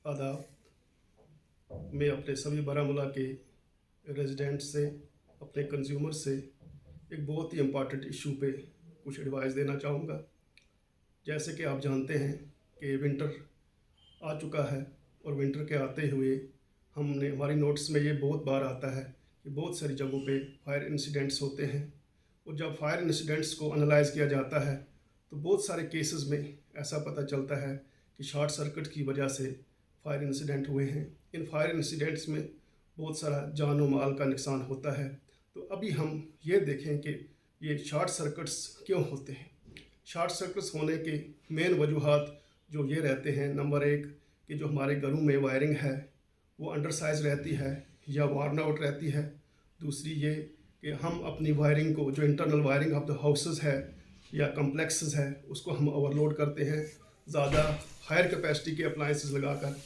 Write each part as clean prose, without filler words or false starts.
आदाब। मैं अपने सभी बारामूला के रेजिडेंट से, अपने कंज्यूमर से एक बहुत ही इम्पॉर्टेंट इशू पे कुछ एडवाइस देना चाहूँगा। जैसे कि आप जानते हैं कि विंटर आ चुका है और विंटर के आते हुए हमारी नोट्स में ये बहुत बार आता है कि बहुत सारी जगहों पे फायर इंसिडेंट्स होते हैं, और जब फायर इंसिडेंट्स को एनालाइज किया जाता है तो बहुत सारे केसेस में ऐसा पता चलता है कि शॉर्ट सर्किट की वजह से फायर इंसिडेंट हुए हैं। इन फायर इंसिडेंट्स में बहुत सारा जान और माल का नुकसान होता है। तो अभी हम ये देखें कि ये शॉर्ट सर्किट्स क्यों होते हैं। शॉर्ट सर्किट्स होने के मेन वजूहात जो ये रहते हैं, नंबर एक कि जो हमारे घरों में वायरिंग है वो अंडर साइज रहती है या वार्न आउट रहती है। दूसरी ये कि हम अपनी वायरिंग को, जो internal wiring of the houses है या कम्प्लेक्सेस है, उसको हम ओवरलोड करते हैं ज़्यादा हायर कैपेसिटी के अप्लाइंसेस लगाकर,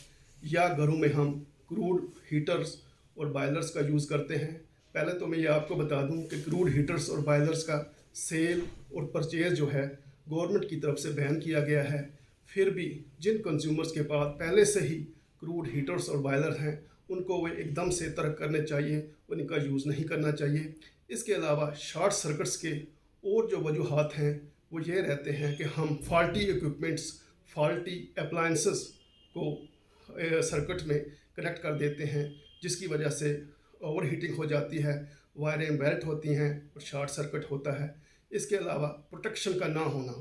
या घरों में हम क्रूड हीटर्स और बॉयलर्स का यूज़ करते हैं। पहले तो मैं ये आपको बता दूं कि क्रूड हीटर्स और बॉयलर्स का सेल और परचेज़ जो है गवर्नमेंट की तरफ से बैन किया गया है। फिर भी जिन कंज्यूमर्स के पास पहले से ही क्रूड हीटर्स और बॉयलर हैं, उनको वे एकदम से तर्क करने चाहिए, उनका यूज़ नहीं करना चाहिए। इसके अलावा शॉर्ट सर्किट्स के और जो वजूहात हैं वो ये रहते हैं कि हम फॉल्टी इक्विपमेंट्स, फॉल्टी अप्लायंसेस को सर्किट में कनेक्ट कर देते हैं, जिसकी वजह से ओवर हीटिंग हो जाती है, वायरें मेल्ट होती हैं और शॉर्ट सर्किट होता है। इसके अलावा प्रोटेक्शन का ना होना,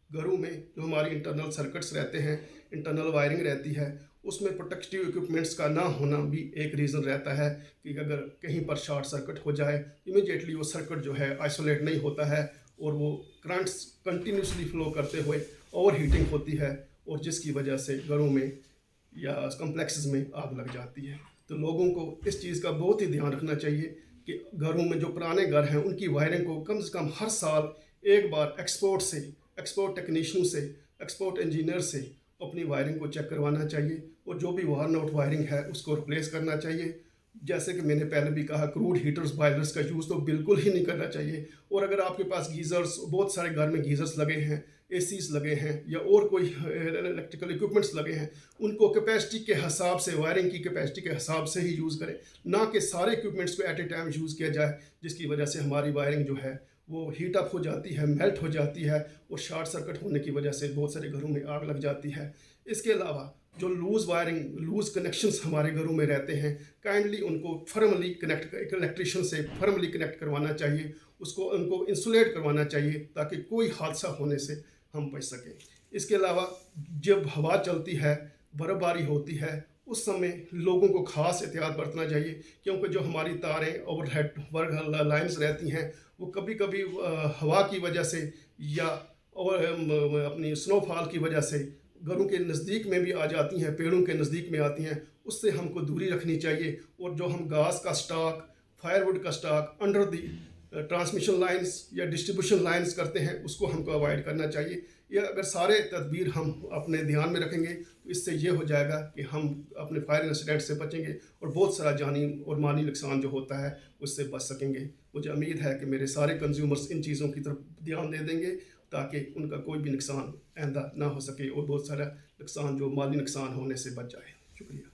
घरों में जो हमारी इंटरनल सर्किट्स रहते हैं, इंटरनल वायरिंग रहती है, उसमें प्रोटेक्टिव इक्विपमेंट्स का ना होना भी एक रीज़न रहता है कि अगर कहीं पर शॉर्ट सर्किट हो जाए, इमीडिएटली वो सर्किट जो है आइसोलेट नहीं होता है और वो करंट्स कंटिन्यूसली फ्लो करते हुए ओवर हीटिंग होती है, और जिसकी वजह से घरों में या कम्प्लेक्सेस में आग लग जाती है। तो लोगों को इस चीज़ का बहुत ही ध्यान रखना चाहिए कि घरों में जो पुराने घर हैं उनकी वायरिंग को कम से कम हर साल एक बार एक्सपोर्ट टेक्नीशियन से, एक्सपोर्ट इंजीनियर से अपनी वायरिंग को चेक करवाना चाहिए, और जो भी वार्न आउट वायरिंग है उसको रिप्लेस करना चाहिए। जैसे कि मैंने पहले भी कहा, क्रूड हीटर्स बॉयलर्स का यूज़ तो बिल्कुल ही नहीं करना चाहिए। और अगर आपके पास गीज़र्स, बहुत सारे घर में गीज़र्स लगे हैं, एसीज लगे हैं या और कोई इलेक्ट्रिकल इक्विपमेंट्स लगे हैं, उनको कैपेसिटी के हिसाब से, वायरिंग की कैपेसिटी के हिसाब से ही यूज़ करें, ना कि सारे इक्विपमेंट्स को एट ए टाइम यूज़ किया जाए, जिसकी वजह से हमारी वायरिंग जो है वो हीट अप हो जाती है, मेल्ट हो जाती है, और शॉर्ट सर्किट होने की वजह से बहुत सारे घरों में आग लग जाती है। इसके अलावा जो लूज़ वायरिंग, लूज़ कनेक्शंस हमारे घरों में रहते हैं, काइंडली उनको फर्मली कनेक्ट, एक इलेक्ट्रिशियन से फर्मली कनेक्ट करवाना चाहिए, उनको इंसुलेट करवाना चाहिए ताकि कोई हादसा होने से हम बच सकें। इसके अलावा जब हवा चलती है, बर्फ़बारी होती है, उस समय लोगों को ख़ास एहतियात बरतना चाहिए, क्योंकि जो हमारी तारें ओवरहेड लाइंस रहती हैं वो कभी कभी हवा की वजह से या और अपनी स्नोफॉल की वजह से घरों के नज़दीक में भी आ जाती हैं, पेड़ों के नज़दीक में आती हैं। उससे हमको दूरी रखनी चाहिए, और जो हम गैस का स्टॉक, फायरवुड का stock under the transmission lines या डिस्ट्रीब्यूशन लाइंस करते हैं, उसको हमको अवॉइड करना चाहिए। या अगर सारे तदबीर हम अपने ध्यान में रखेंगे तो इससे ये हो जाएगा कि हम अपने फायर इंसिडेंट से बचेंगे और बहुत सारा जानी और माली नुकसान जो होता है उससे बच सकेंगे। मुझे उम्मीद है कि मेरे सारे कंज्यूमर्स इन चीज़ों की तरफ ध्यान दे देंगे ताकि उनका कोई भी नुकसान आइंदा ना हो सके और बहुत सारा नुकसान जो माली नुकसान होने से बच जाए। शुक्रिया।